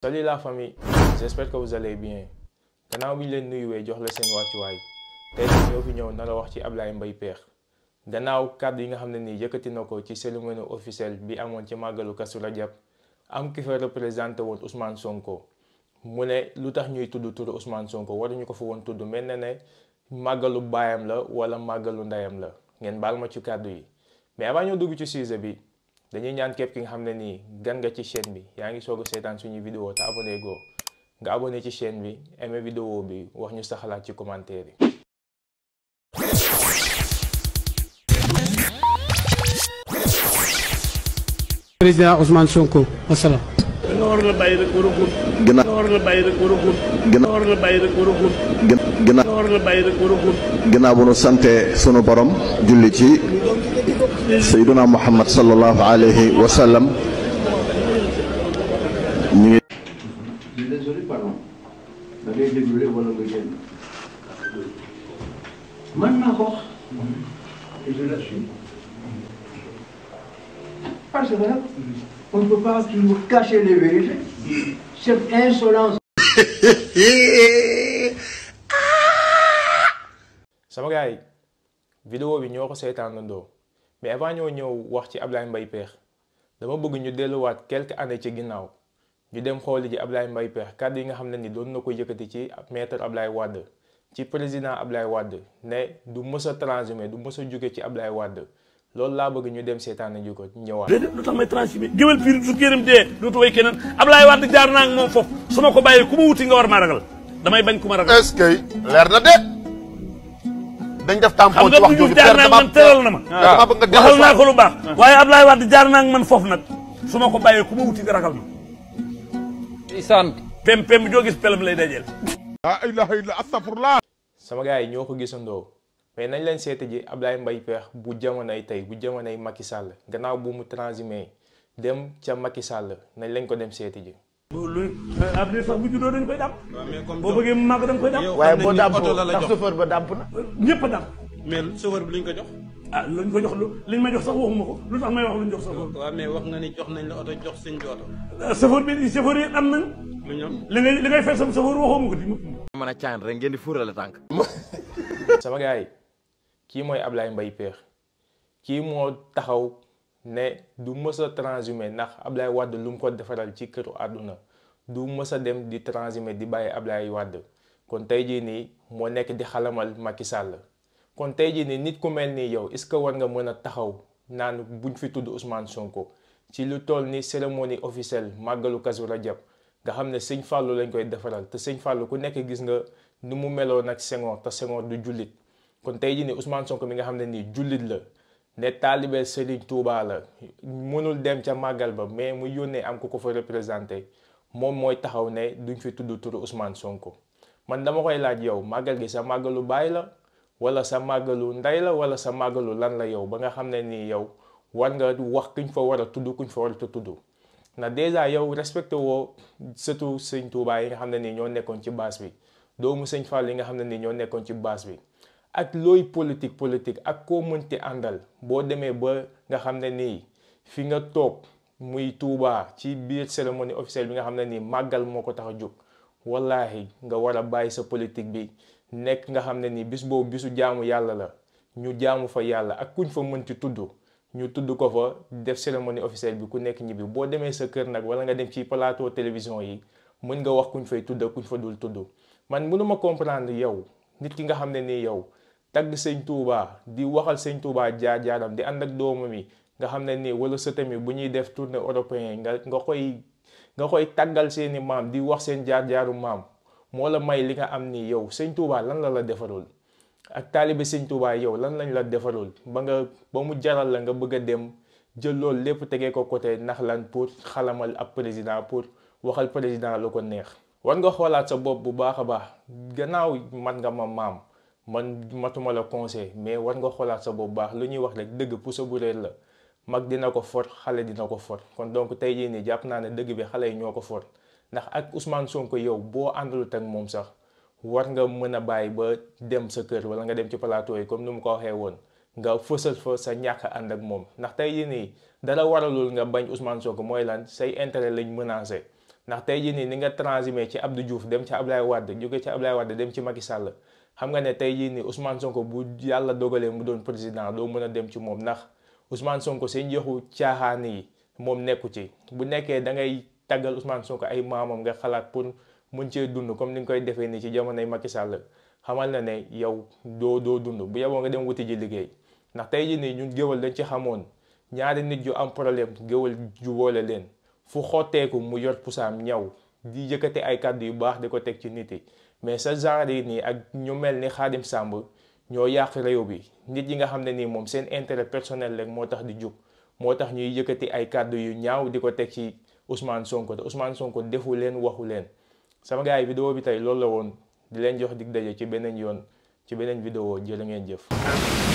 Salut la famille, j'espère que vous allez bien. Gannaaw bi ñu leen nuyuwee jox la seen wàccuwaay tey ñoo fi ñëw nar a wax ci Ablaye Mbaye Pekh gannaaw kàddu yi nga xam ne nii yëkkati na ko ci cérémonie officielle bi amoon ci màggalu Kazu Rajab am ki fa représenté woon Ousmane Sonko mu ne lu tax ñuy tudd turu Ousmane Sonko waruñu ko fa woon tudd mel na ne màggalu baayam la wala màggalu ndeyam la ngeen baal ma ci kàddu yi mais avant ñoo dugg ci sujet bi. dañuy ñaan képp ki nga xam ne nii gan nga ci chaîne bi yaa ngi soog a seetaan suñu vidéo te abonné go nga abonné ci chaîne bi aimé vidéo bi wax ñu sa xalaat ci commentaire yi. président Ousmane Sonko wasalaam. nga war la bàyyi rek war a góor. gën a nga war la bàyyi rek war a góor. gën a nga war la bàyyi rek war a góor. gën a nga war la bàyyi rek war a góor. gannaaw bu nu sante sunu borom julli ci sayyiduna Muhammad sallallahu alayhi wa sallam ñu ngi. désolé pardon da ngay déglu wala nga génn man maa ko wax et je l'assume parce que on ne peut pas toujours cacher les vérités cette insolence. sama gars yi vidéo bi ñoo ko seetaanandoo mais avant ñoo ñëw wax ci Ablaye Mbaye Pekh dama bëgg ñu delluwaat quelques années ci ginnaaw ñu dem xooli ji Ablaye Mbaye Pekh kàddu yi nga xam ne ni doon na ko yëkkati ci maître Ablaye Wade ci président Ablaye Wade ne du mës a transhumé du mës a jóge ci Ablaye Wade loolu laa bëgg ñu dem seetaan ji ko ñëwaat. déedéet lu tax may transhumé géwél piir su këram dee dootu way keneen Ablaye Wade jaar naa ak moom foofu su ma ko bàyyee ku ma wuti nga war maa ragal damay bañ ku ma ragal. est-ce que leer na de. dañ def tampon ci wax jooju jaar naa ak man teral na ma. dama bëgg nga waxal naa ko lu baax. waaye Ablaye Wade jaar naa ak man foofu nag su ma ko bàyyee ku ma wuti nga ragal ma. isaan pem joo gis pelam lay dajeel. la ilaha illa astaghfirullah. sama gars yi ñoo ko gisandoo mais nañ leen seeti ji Ablaye Mbaye Pekh bu jamonoy tey bu jamonoy Macky Sall gannaaw bu mu transhumé dem ca Macky Sall nañ leen ko dem seeti ji. loolu Ablaye sax bu juddoo dañ koy dàmp. boo bëggee mu màgg da nga koy dàmp. waaye boo dàmpoo ndax chauffeur ba dàmp na. ñëpp a dàmp. mais chauffeur bi luñ ko jox. ah luñ ko jox liñ ma jox sax waxuma ko lu tax may wax luñ jox chauffeur. waaw mais wax nga ni jox nañ la oto jox sëñ bi oto. chauffeur bi chauffeur yi am nañ. lu ñoom li ngay fay sama chauffeur waxoo ma ko di. mën a caan rek ngeen di fuurale tànk. sama gars yi kii mooy Ablaye Mbaye Pekh kii moo taxaw ne du mës a transhumé ndax Ablaye Wade lu mu ko defaral ci këru àdduna du mës a dem di transhumé di bàyyi Ablaye Wade kon tey jii nii moo nekk di xalamal Macky Sall kon tey jii nii nit ku mel nii yow est-ce que war nga mën a taxaw naan buñ fi tudd Ousmane Sonko ci lu toll ni cérémonie officielle màggalu Kazu Rajab nga xam ne sëñ Fallou lañ koy defaral te sëñ Fallou ku nekk gis nga ni mu meloo nag Senghor te Senghor du jullit kon tey jii nii Ousmane Sonko mi nga xam ne nii jullit la ne taalibe Serigne Touba la mënul dem ca màggal ba mais mu yónnee am ku ko fa représenté moom mooy taxaw ne duñ fi tudd turu Ousmane Sonko man dama koy laaj yow màggal gi sa màggalu baay la wala sa màggalu ndey la wala sa màggalu lan la yow ba nga xam ne nii yow war nga wax kuñ fa war a tudd kuñ fa war a tudd na dèjà yow respecté woo surtout sëñ Touba yi nga xam ne nii ñoo nekkoon ci baas bi doomu sëñ Fall yi nga xam ne nii ñoo nekkoon ci baas bi ak looy politique ak koo mënti àndal boo demee ba nga xam ne nii fi nga toog muy Touba ci biir cérémonie officielle bi nga xam ne nii màggal moo ko tax a jóg wallaahi nga war a bàyyi sa politique bi nekk nga xam ne nii bis boobu bisu jaamu yàlla la ñu jaamu fa yàlla ak kuñ fa mënti tudd ñu tudd ko fa def cérémonie officielle bi ku nekk ñibbi boo demee sa kër nag wala nga dem ci plateau télévision yi mën nga wax kuñ fay tudd kuñ fa dul tudd man mënuma comprendre yow nit ki nga xam ne nii yow tagg sëñ Touba di waxal sëñ Touba jaar-jaaram di ànd ak doomam yi nga xam ne nii wala sëtam yi bu ñuy def tournée européen nga koy taggal seeni maam di wax seen jaar-jaaru maam moo la may li nga am nii yow sëñ Touba lan la defarul ak taalibe sëñ Touba yow lan lañ la defarul ba mu jaral la nga bëgg a dem jël loolu lépp tegee ko côté ndax lan pour xalamal ab président pour waxal président lu ko neex. war nga xoolaat sa bopp bu baax a baax gannaaw man nga ma maam man matuma la conseil mais war nga xoolaat sa bopp baax lu ñuy wax rek dëgg puso bu réer la mag dina ko for xale dina ko for kon donc tey jii nii jàpp naa ne dëgg bi xale yi ñoo ko for ndax ak Ousmane Sonko yow boo àndalut ak moom sax war nga mën a bàyyi ba dem sa kër wala nga dem ci plateau yi comme ni mu ko waxee woon nga fësal fa sa ñàkk ànd ak moom ndax tey jii nii dara waralul nga bañ Ousmane Sonko mooy lan say intérêt lañ menacé ndax tey jii nii ni nga transhumé ci Abdou Diouf dem ci Ablaye Wade jóge ci Ablaye Wade dem ci Macky Sall xam nga ne tey jii nii Ousmane Sonko bu yàlla dogalee mu doon président doo mën a dem ci moom ndax Ousmane Sonko seen joxu caaxaan yi moom nekku ci bu nekkee da ngay tàggal Ousmane Sonko ay maamam nga xalaat pour mun cee dund comme ni nga koy defee nii ci jamonoy Macky Sall xamal na ne yow doo dund bu yeboo nga dem wuti ji liggéey ndax tey jii nii ñun géwal dañ ci xamoon ñaari nit yu am problème géwal ju boole leen fu xotteeku mu yor pusaam ñaw di yëkkati ay kàddu yu baax di ko teg ci nit yi mais sa genre yi nii ak ñu mel ni Khadim Samb ñoo yàq réew bi nit yi nga xam ne nii moom seen intérêt personnel rek moo tax di jug moo tax ñuy yëkkati ay kàddu yu ñaaw di ko teg ci Ousmane Sonko te Ousmane Sonko defu leen waxu leen sama gars yi vidéo bi tey loolu la woon di leen jox dig daje ci beneen yoon ci beneen vidéo jërë ngeen jëf